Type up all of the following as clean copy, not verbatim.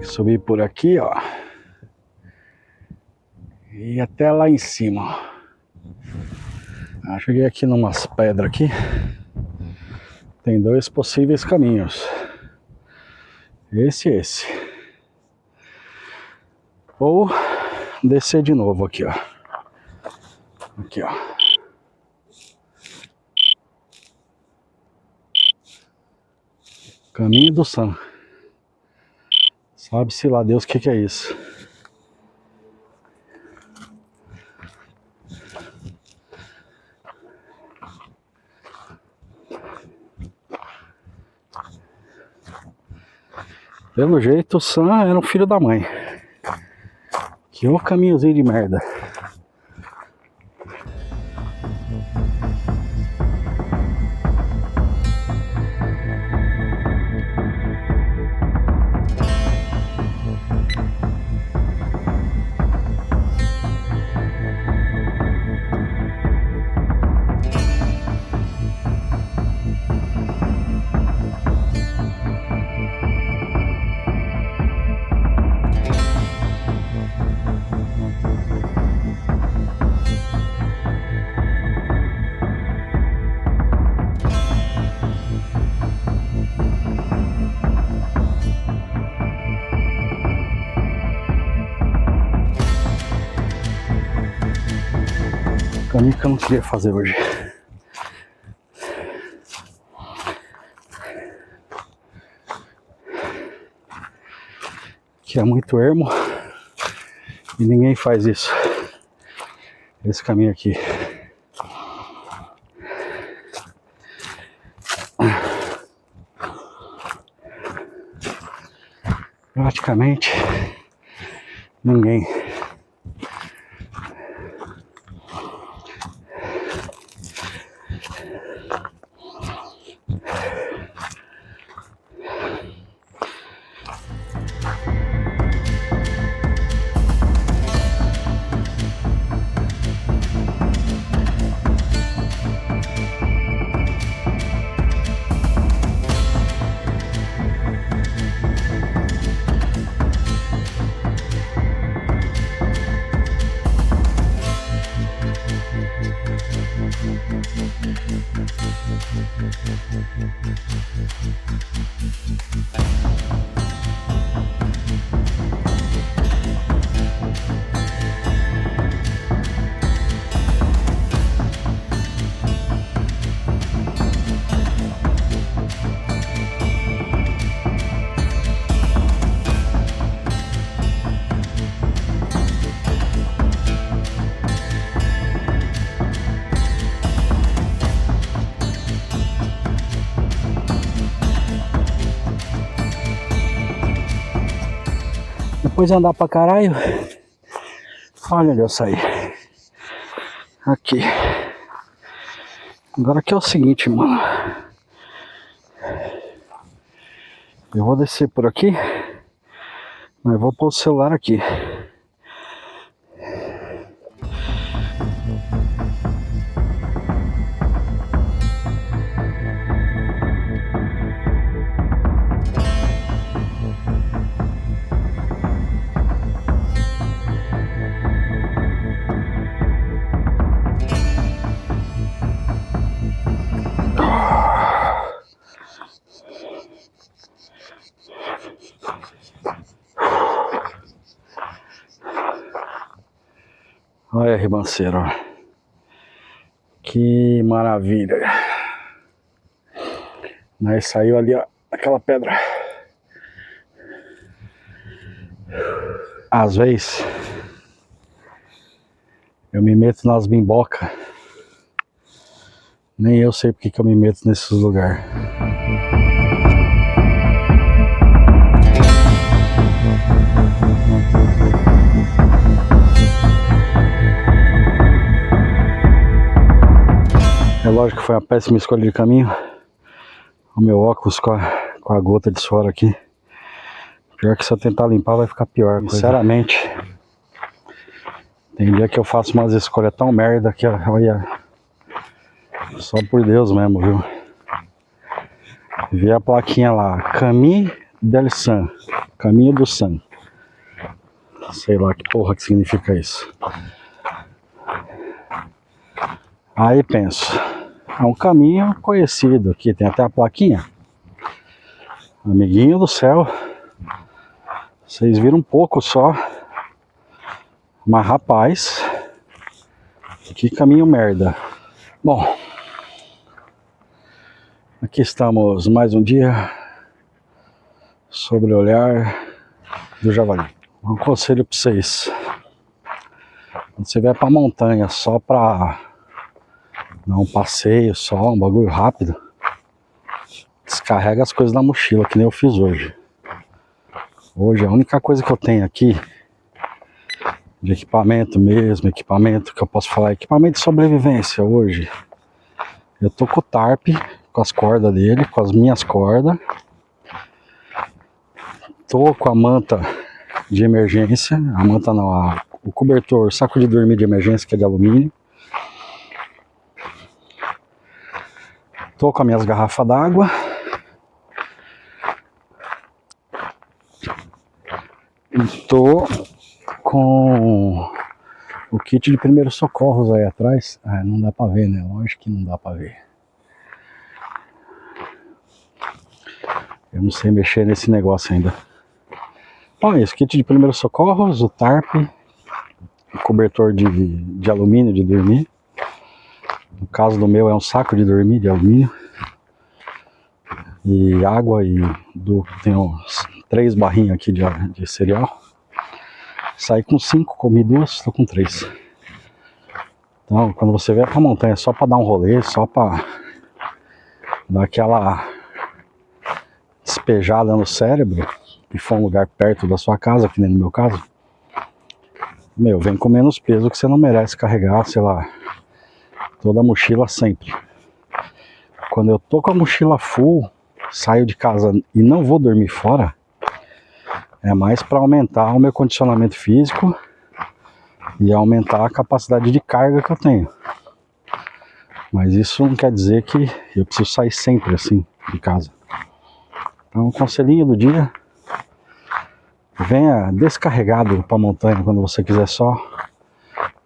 que subir por aqui, ó. E até lá em cima. Cheguei aqui numas pedras aqui. Tem dois possíveis caminhos. Esse e esse. Ou descer de novo aqui, ó. Aqui, ó. Caminho do Sam. Sabe-se lá Deus o que é isso. Pelo jeito o Sam era um filho da mãe. Que ô caminhozinho de merda. Caminho que eu não queria fazer hoje. Que é muito ermo e ninguém faz isso. Esse caminho aqui. Praticamente ninguém. Depois de andar pra caralho, olha onde eu saí. Aqui. Agora aqui é o seguinte, mano. Eu vou descer por aqui, mas vou pôr o celular aqui. Olha a ribanceira, ó. Que maravilha. Aí saiu ali, ó, aquela pedra. Às vezes eu me meto nas bimbocas. Nem eu sei porque que eu me meto nesses lugares. É lógico que foi uma péssima escolha de caminho. O meu óculos com a gota de suor aqui. Pior que se eu tentar limpar vai ficar pior. Sinceramente, tem dia que eu faço umas escolhas tão merda que, olha, só por Deus mesmo, viu? Vi a plaquinha lá, Caminho del Sam. Caminho do Sun. Sei lá que porra que significa isso. Aí penso, é um caminho conhecido aqui, tem até a plaquinha. Amiguinho do céu. Vocês viram um pouco só. Mas rapaz, que caminho merda. Bom, aqui estamos mais um dia sobre o olhar do javali. Um conselho para vocês: quando você vier pra montanha só pra dar um passeio, só um bagulho rápido, descarrega as coisas na mochila, que nem eu fiz hoje. Hoje a única coisa que eu tenho aqui de equipamento mesmo, equipamento que eu posso falar, equipamento de sobrevivência hoje, eu tô com o tarp, com as cordas dele, com as minhas cordas. Tô com a manta de emergência, a manta não, o cobertor, saco de dormir de emergência, que é de alumínio. Tô com as minhas garrafas d'água. E tô com o kit de primeiros socorros aí atrás. Ah, não dá pra ver, né? Lógico que não dá pra ver. Eu não sei mexer nesse negócio ainda. Bom, esse kit de primeiros socorros, o tarp, o cobertor de alumínio de dormir. No caso do meu é um saco de dormir de alumínio. E água e tenho 3 barrinhas aqui de cereal. Saí com 5, comi 2, estou com 3. Então, quando você vier pra montanha só pra dar um rolê, só pra dar aquela despejada no cérebro, e for um lugar perto da sua casa, que nem no meu caso, meu, vem com menos peso que você não merece carregar, sei lá, toda a mochila sempre. Quando eu tô com a mochila full, saio de casa e não vou dormir fora, é mais para aumentar o meu condicionamento físico e aumentar a capacidade de carga que eu tenho. Mas isso não quer dizer que eu preciso sair sempre assim de casa. Então, um conselhinho do dia: venha descarregado para a montanha quando você quiser só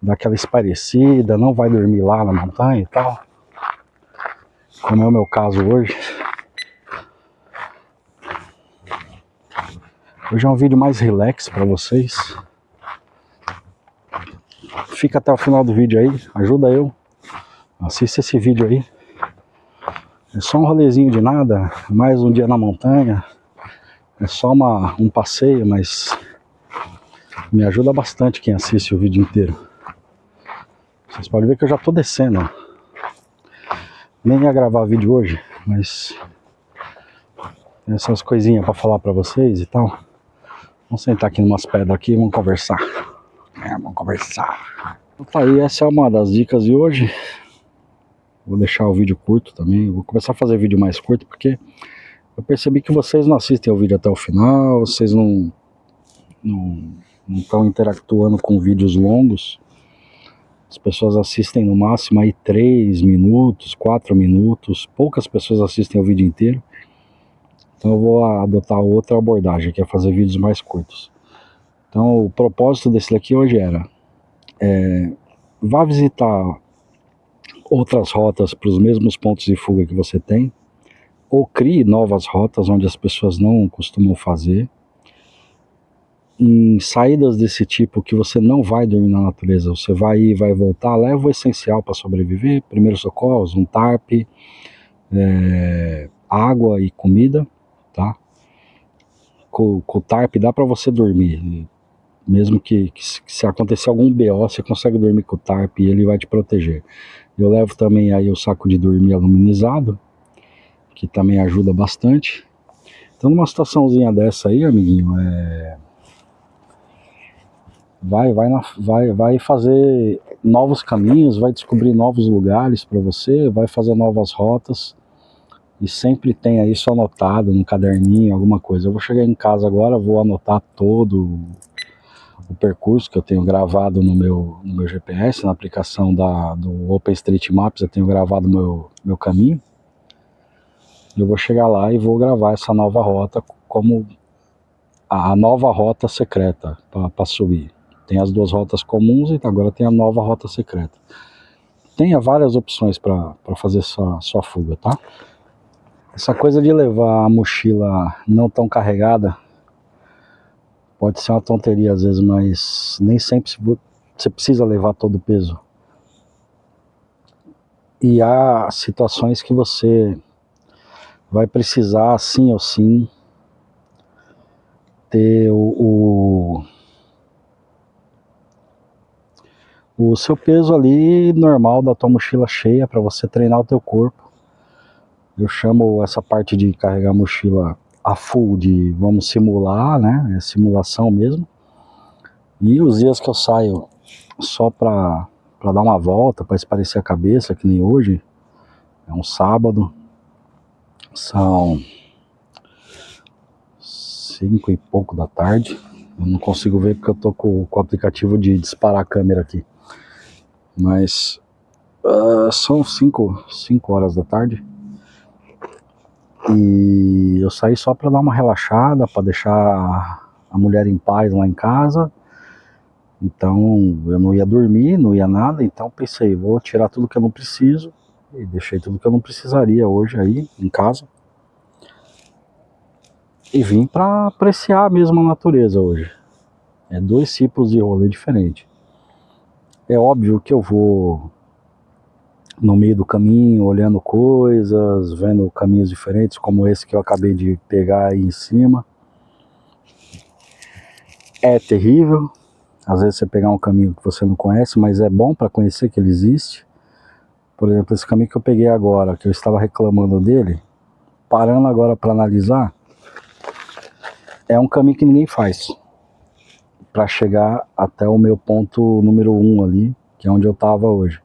dar aquela espairecida, não vai dormir lá na montanha e tal, como é o meu caso hoje. Hoje é um vídeo mais relax para vocês. Fica até o final do vídeo aí, ajuda eu, assista esse vídeo aí. É só um rolezinho de nada, mais um dia na montanha. É só um passeio, mas me ajuda bastante quem assiste o vídeo inteiro. Vocês podem ver que eu já tô descendo. Nem ia gravar vídeo hoje, mas tem essas coisinhas para falar para vocês e tal. Vamos sentar aqui numas pedras aqui e vamos conversar. Vamos conversar. Então tá aí, essa é uma das dicas de hoje. Vou deixar o vídeo curto também. Vou começar a fazer vídeo mais curto, porque eu percebi que vocês não assistem o vídeo até o final. Vocês não estão interactuando com vídeos longos. As pessoas assistem no máximo aí 3 minutos, 4 minutos. Poucas pessoas assistem o vídeo inteiro. Então eu vou adotar outra abordagem, que é fazer vídeos mais curtos. Então o propósito desse daqui hoje era: vá visitar outras rotas para os mesmos pontos de fuga que você tem, ou crie novas rotas onde as pessoas não costumam fazer. Em saídas desse tipo que você não vai dormir na natureza, você vai ir e vai voltar, leva o essencial para sobreviver: primeiros socorros, um tarp, água e comida, tá? Com o tarp dá para você dormir, mesmo que se acontecer algum BO, você consegue dormir com o tarp e ele vai te proteger. Eu levo também aí o saco de dormir aluminizado, que também ajuda bastante. Então numa situaçãozinha dessa aí, amiguinho, vai fazer novos caminhos, vai descobrir novos lugares para você, vai fazer novas rotas. E sempre tenha isso anotado no caderninho, alguma coisa. Eu vou chegar em casa agora, vou anotar todo o percurso que eu tenho gravado no meu GPS, na aplicação do OpenStreetMaps. Eu tenho gravado meu caminho. Eu vou chegar lá e vou gravar essa nova rota como a nova rota secreta para subir. Tem as duas rotas comuns e agora tem a nova rota secreta. Tenha várias opções para fazer sua fuga, tá? Essa coisa de levar a mochila não tão carregada pode ser uma tonteria às vezes, mas nem sempre você precisa levar todo o peso. E há situações que você vai precisar, sim ou sim, ter o seu peso ali normal da tua mochila cheia para você treinar o teu corpo. Eu chamo essa parte de carregar a mochila a full de vamos simular, né? É simulação mesmo. E os dias que eu saio só para dar uma volta, para espairecer a cabeça, que nem hoje, é um sábado, são 5 e pouco da tarde. Eu não consigo ver porque eu tô com o aplicativo de disparar a câmera aqui. Mas são 5 horas da tarde. E eu saí só para dar uma relaxada, para deixar a mulher em paz lá em casa. Então eu não ia dormir, não ia nada. Então pensei, vou tirar tudo que eu não preciso. E deixei tudo que eu não precisaria hoje aí em casa. E vim para apreciar mesmo a natureza hoje. É 2 tipos de rolê diferentes. É óbvio que eu vou no meio do caminho, olhando coisas, vendo caminhos diferentes, como esse que eu acabei de pegar aí em cima. É terrível, às vezes você pegar um caminho que você não conhece, mas é bom para conhecer que ele existe. Por exemplo, esse caminho que eu peguei agora, que eu estava reclamando dele, parando agora para analisar, é um caminho que ninguém faz para chegar até o meu ponto número 1 ali, que é onde eu estava hoje.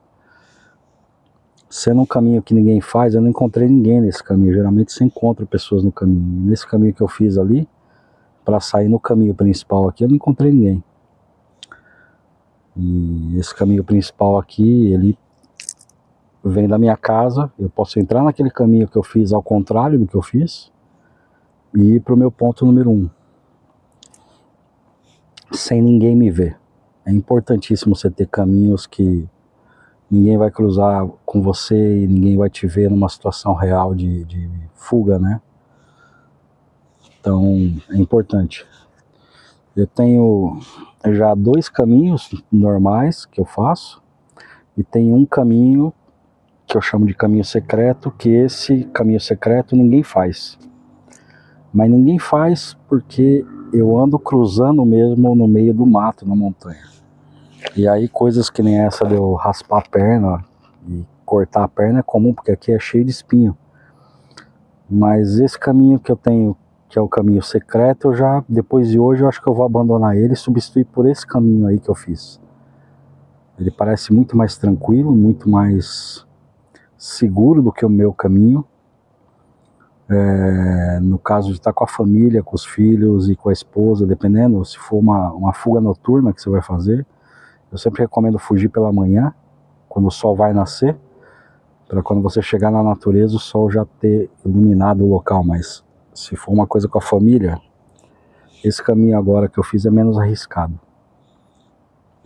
Sendo um caminho que ninguém faz, eu não encontrei ninguém nesse caminho. Geralmente você encontra pessoas no caminho. E nesse caminho que eu fiz ali, para sair no caminho principal aqui, eu não encontrei ninguém. E esse caminho principal aqui, ele vem da minha casa. Eu posso entrar naquele caminho que eu fiz ao contrário do que eu fiz e ir para o meu ponto número 1. Sem ninguém me ver. É importantíssimo você ter caminhos que ninguém vai cruzar com você e ninguém vai te ver numa situação real de fuga, né? Então, é importante. Eu tenho já 2 caminhos normais que eu faço e tem um caminho que eu chamo de caminho secreto, que esse caminho secreto ninguém faz. Mas ninguém faz porque eu ando cruzando mesmo no meio do mato, na montanha. E aí coisas que nem essa de eu raspar a perna e cortar a perna é comum, porque aqui é cheio de espinho. Mas esse caminho que eu tenho, que é o caminho secreto, eu já, depois de hoje, eu acho que eu vou abandonar ele e substituir por esse caminho aí que eu fiz. Ele parece muito mais tranquilo, muito mais seguro do que o meu caminho. No caso de estar com a família, com os filhos e com a esposa, dependendo, se for uma fuga noturna que você vai fazer, eu sempre recomendo fugir pela manhã, quando o sol vai nascer, para quando você chegar na natureza o sol já ter iluminado o local. Mas se for uma coisa com a família, esse caminho agora que eu fiz é menos arriscado.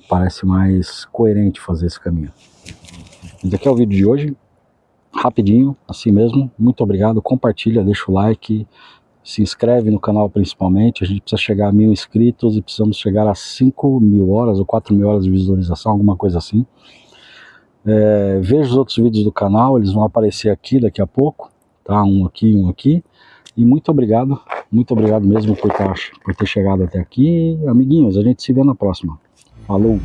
Parece mais coerente fazer esse caminho. Esse aqui é o vídeo de hoje, rapidinho, assim mesmo. Muito obrigado, compartilha, deixa o like, se inscreve no canal principalmente. A gente precisa chegar a 1000 inscritos e precisamos chegar a 5.000 horas ou 4.000 horas de visualização, alguma coisa assim. Veja os outros vídeos do canal, eles vão aparecer aqui daqui a pouco, tá? Um aqui, um aqui. E muito obrigado mesmo por ter chegado até aqui. Amiguinhos, a gente se vê na próxima. Falou!